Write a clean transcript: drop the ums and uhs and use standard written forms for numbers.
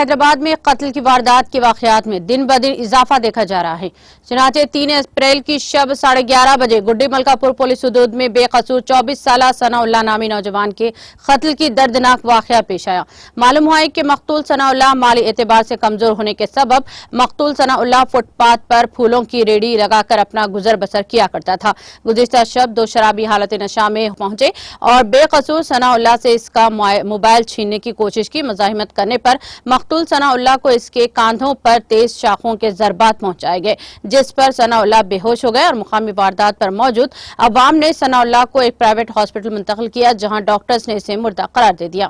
حیدرآباد میں قتل کی واردات کے واقعات میں دن بدن اضافہ دیکھا جا رہا ہے۔ چنانچہ 3 اپریل کی شب 11:30 بجے گڈی ملکہ پور پولیس حدود میں بے قصور 24 سالہ ثناء اللہ نامی نوجوان کے قتل کی دردناک واقعہ پیش آیا۔ معلوم ہوا ہے کہ مقتول ثناء اللہ مالی اعتبار سے کمزور ہونے کے سبب مقتول ثناء اللہ فٹ پاتھ پر پھولوں کی ریڑھی لگا کر اپنا گزر بسر کیا کرتا تھا۔ گزشتہ شب 2 شرابی حالت نشہ میں پہنچے اور بے قصور ثناء اللہ سے اس کا موبائل چھیننے کی کوشش کی۔ مزاحمت کرنے پر مقتول ثناء اللہ کو اس کے کاندھوں پر تیز شاخوں کے ضربات پہنچائے گئے، جس پر ثناء اللہ بے ہوش ہو گئے اور مقامی واردات پر موجود عوام نے ثناء اللہ کو ایک پرائیویٹ ہاسپٹل منتقل کیا، جہاں ڈاکٹرز نے اسے مردہ قرار دے دیا۔